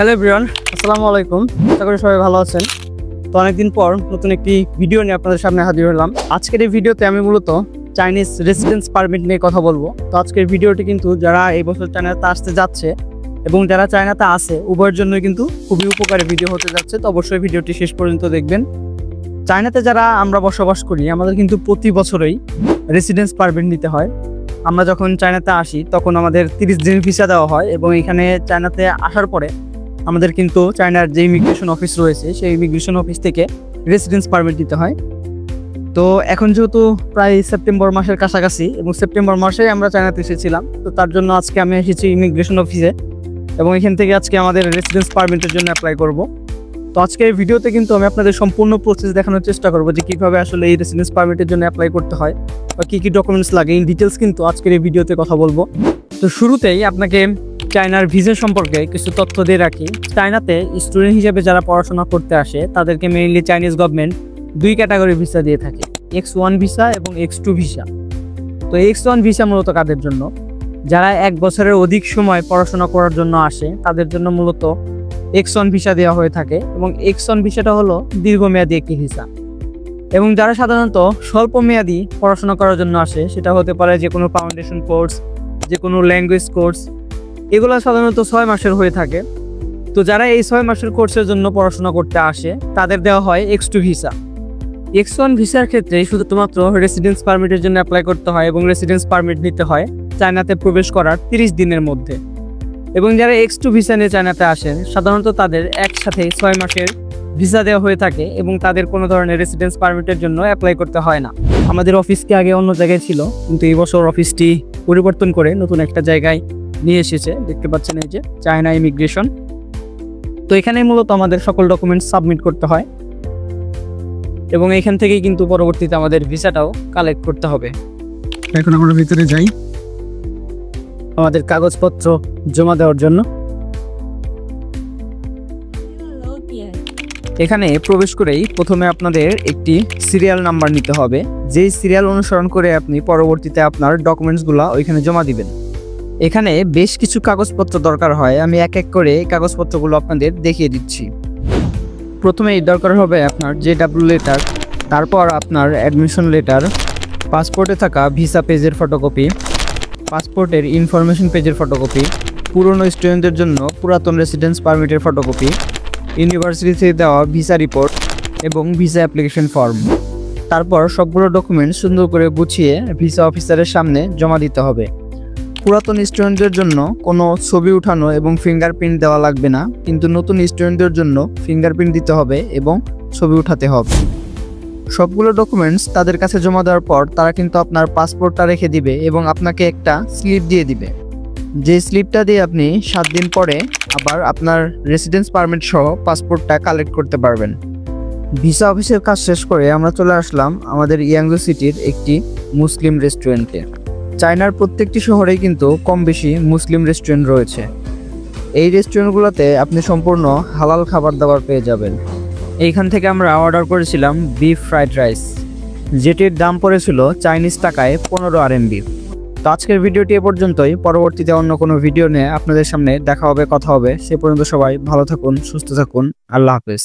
Hello everyone, আসসালামু আলাইকুম। আশা করি সবাই ভালো আছেন। তো অনেকদিন পর নতুন একটি ভিডিও নিয়ে আপনাদের সামনে হাজির হলাম। আজকের এই ভিডিওতে আমি মূলত চাইনিজ রেসিডেন্স পারমিট নিয়ে কথা বলবো। তো আজকের ভিডিওটি কিন্তু যারা এই বছর চায়নাতে আসতে যাচ্ছে এবং যারা চায়নাতে আসে উভয়ের জন্য কিন্তু খুবই উপকারী ভিডিও হতে যাচ্ছে। তো অবশ্যই ভিডিওটি শেষ পর্যন্ত দেখবেন। চায়নাতে যারা আমরা বসবাস করি আমাদের কিন্তু প্রতি বছরই রেসিডেন্স পারমিট নিতে হয়। আমরা যখন চায়নাতে আসি তখন আমাদের 30 দিনের ভিসা দেওয়া হয় এবং এখানে চায়নাতে আসার পরে আমাদের কিন্তু চায়নার যে ইমিগ্রেশন অফিস রয়েছে সেই ইমিগ্রেশন অফিস থেকে রেসিডেন্স পারমিট দিতে হয়। তো এখন যেহেতু প্রায় সেপ্টেম্বর মাসের কাছাকাছি এবং সেপ্টেম্বর মাসে আমরা চায়নাতে এসেছিলাম, তো তার জন্য আজকে আমি এসেছি ইমিগ্রেশন অফিসে এবং এখান থেকে আজকে আমাদের রেসিডেন্স পারমিটের জন্য অ্যাপ্লাই করব। তো আজকের এই ভিডিওতে কিন্তু আমি আপনাদের সম্পূর্ণ প্রসেস দেখানোর চেষ্টা করব যে কীভাবে আসলে এই রেসিডেন্স পারমিটের জন্য অ্যাপ্লাই করতে হয় বা কী কী ডকুমেন্টস লাগে, ইন ডিটেলস কিন্তু আজকের এই ভিডিওতে কথা বলবো। তো শুরুতেই আপনাকে চায়নার ভিসা সম্পর্কে কিছু তথ্য দিয়ে রাখি। চায়নাতে স্টুডেন্ট হিসেবে যারা পড়াশোনা করতে আসে তাদেরকে মেইনলি চাইনিজ গভর্নমেন্ট দুই ক্যাটাগরি ভিসা দিয়ে থাকে, X1 ভিসা এবং X2 ভিসা। তো X1 ভিসা মূলত কাদের জন্য? যারা 1 বছরের অধিক সময় পড়াশোনা করার জন্য আসে তাদের জন্য মূলত X1 ভিসা দেওয়া হয়ে থাকে এবং X1 ভিসাটা হলো দীর্ঘমেয়াদী একটি ভিসা। এবং যারা সাধারণত স্বল্প মেয়াদী পড়াশোনা করার জন্য আসে সেটা হতে পারে যে কোনো ফাউন্ডেশন কোর্স, যে কোনো ল্যাঙ্গুয়েজ কোর্স, এগুলো সাধারণত 6 মাসের হয়ে থাকে। তো যারা এই 6 মাসের কোর্সের জন্য পড়াশোনা করতে আসে তাদের দেওয়া হয় X2 ভিসা। X1 ভিসার ক্ষেত্রে শুধুমাত্র রেসিডেন্স পারমিটের জন্য অ্যাপ্লাই করতে হয় এবং রেসিডেন্স পারমিট নিতে হয় চায়নাতে প্রবেশ করার 30 দিনের মধ্যে। এবং যারা X2 ভিসা নিয়ে চায়নাতে আসেন সাধারণত তাদের একসাথে 6 মাসের ভিসা দেওয়া হয়ে থাকে এবং তাদের কোনো ধরনের রেসিডেন্স পারমিটের জন্য অ্যাপ্লাই করতে হয় না। আমাদের অফিসটি আগে অন্য জায়গায় ছিল, কিন্তু এই বছর অফিসটি পরিবর্তন করে নতুন একটা জায়গায় নিয়ে এসেছে। দেখতে পাচ্ছেন এই যে চায়না ইমিগ্রেশন। তো এখানেই মূলত আমাদের সকল ডকুমেন্টস সাবমিট করতে হয় এবং এখান থেকেই কিন্তু পরবর্তীতে আমাদের ভিসাটাও কালেক্ট করতে হবে। এখন আমরা ভিতরে যাই আমাদের কাগজপত্র জমা দেওয়ার জন্য। এখানে প্রবেশ করেই প্রথমে আপনাদের একটি সিরিয়াল নাম্বার নিতে হবে, যেই সিরিয়াল অনুসরণ করে আপনি পরবর্তীতে আপনার ডকুমেন্টসগুলো ওইখানে জমা দিবেন। এখানে বেশ কিছু কাগজপত্র দরকার হয়, আমি এক এক করে কাগজপত্রগুলো আপনাদের দেখিয়ে দিচ্ছি। প্রথমেই দরকার হবে আপনার JW লেটার, তারপর আপনার অ্যাডমিশন লেটার, পাসপোর্টে থাকা ভিসা পেজের ফটোকপি, পাসপোর্টের ইনফরমেশন পেজের ফটোকপি, পুরনো স্টুডেন্টদের জন্য পুরাতন রেসিডেন্স পারমিটের ফটোকপি, ইউনিভার্সিটি থেকে দেওয়া ভিসা রিপোর্ট এবং ভিসা অ্যাপ্লিকেশন ফর্ম। তারপর সবগুলো ডকুমেন্ট সুন্দর করে গুছিয়ে ভিসা অফিসারের সামনে জমা দিতে হবে। পুরাতন স্টুডেন্টদের জন্য কোনো ছবি উঠানো এবং ফিঙ্গারপ্রিন্ট দেওয়া লাগবে না, কিন্তু নতুন স্টুডেন্টদের জন্য ফিঙ্গারপ্রিন্ট দিতে হবে এবং ছবি উঠাতে হবে। সবগুলো ডকুমেন্টস তাদের কাছে জমা দেওয়ার পর তারা কিন্তু আপনার পাসপোর্টটা রেখে দিবে এবং আপনাকে একটা স্লিপ দিয়ে দিবে, যে স্লিপটা দিয়ে আপনি 7 দিন পরে আবার আপনার রেসিডেন্স পারমিট সহ পাসপোর্টটা কালেক্ট করতে পারবেন। ভিসা অফিসের কাজ শেষ করে আমরা চলে আসলাম আমাদের ইয়াংজু সিটির একটি মুসলিম রেস্টুরেন্টে। চায়নার প্রত্যেকটি শহরেই কিন্তু কম বেশি মুসলিম রেস্টুরেন্ট রয়েছে। এই রেস্টুরেন্টগুলোতে আপনি সম্পূর্ণ হালাল খাবার দাবার পেয়ে যাবেন। এইখান থেকে আমরা অর্ডার করেছিলাম বিফ ফ্রাইড রাইস, যেটির দাম পড়েছিল চাইনিজ টাকায় 15 RMB। তো আজকের ভিডিওটি এ পর্যন্তই। পরবর্তীতে অন্য কোনো ভিডিও নিয়ে আপনাদের সামনে দেখা হবে, কথা হবে। সে পর্যন্ত সবাই ভালো থাকুন, সুস্থ থাকুন। আল্লাহ হাফেজ।